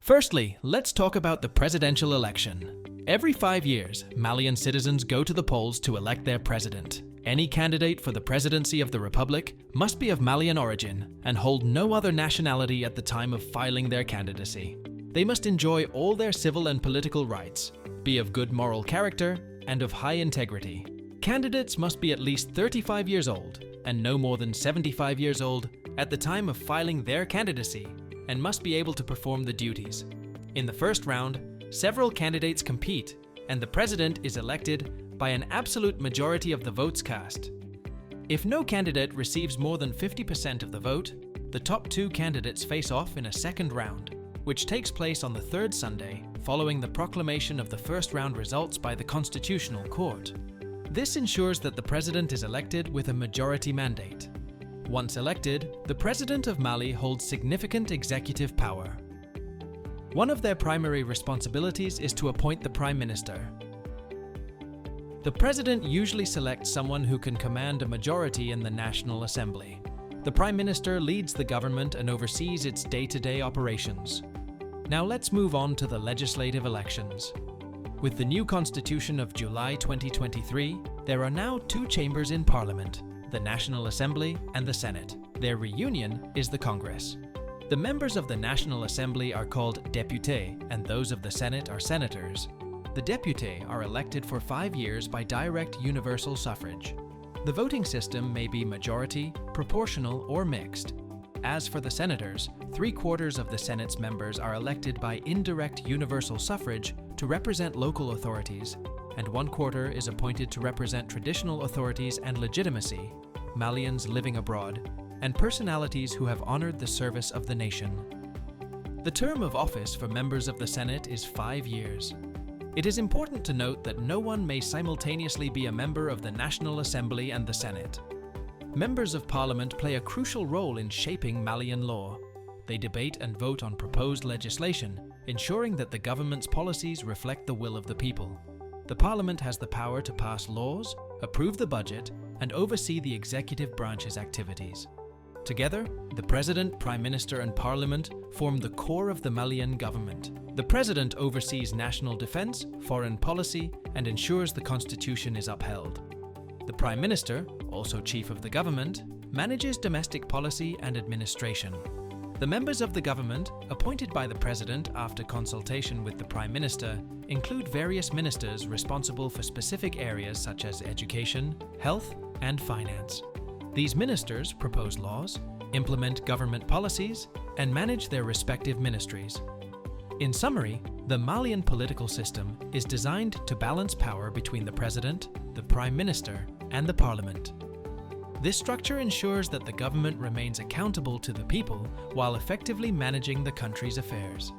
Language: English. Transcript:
Firstly, let's talk about the presidential election. Every 5 years, Malian citizens go to the polls to elect their president. Any candidate for the presidency of the Republic must be of Malian origin and hold no other nationality at the time of filing their candidacy. They must enjoy all their civil and political rights, be of good moral character, and of high integrity. Candidates must be at least 35 years old and no more than 75 years old at the time of filing their candidacy, and must be able to perform the duties. In the first round, several candidates compete, and the president is elected by an absolute majority of the votes cast. If no candidate receives more than 50% of the vote, the top 2 candidates face off in a second round, which takes place on the third Sunday following the proclamation of the first round results by the Constitutional Court. This ensures that the president is elected with a majority mandate. Once elected, the President of Mali holds significant executive power. One of their primary responsibilities is to appoint the Prime Minister. The President usually selects someone who can command a majority in the National Assembly. The Prime Minister leads the government and oversees its day-to-day operations. Now let's move on to the legislative elections. With the new Constitution of July 2023, there are now 2 chambers in Parliament: the National Assembly and the Senate. Their reunion is the Congress. The members of the National Assembly are called députés, and those of the Senate are senators. The députés are elected for 5 years by direct universal suffrage. The voting system may be majority, proportional, or mixed. As for the senators, 3/4 of the Senate's members are elected by indirect universal suffrage to represent local authorities, and 1/4 is appointed to represent traditional authorities and legitimacy, Malians living abroad, and personalities who have honored the service of the nation. The term of office for members of the Senate is 5 years. It is important to note that no one may simultaneously be a member of the National Assembly and the Senate. Members of Parliament play a crucial role in shaping Malian law. They debate and vote on proposed legislation, ensuring that the government's policies reflect the will of the people. The Parliament has the power to pass laws, approve the budget, and oversee the executive branch's activities. Together, the President, Prime Minister, and Parliament form the core of the Malian government. The President oversees national defense, foreign policy, and ensures the Constitution is upheld. The Prime Minister, also Chief of the Government, manages domestic policy and administration. The members of the government, appointed by the President after consultation with the Prime Minister, include various ministers responsible for specific areas such as education, health, and finance. These ministers propose laws, implement government policies, and manage their respective ministries. In summary, the Malian political system is designed to balance power between the President, the Prime Minister, and the Parliament. This structure ensures that the government remains accountable to the people while effectively managing the country's affairs.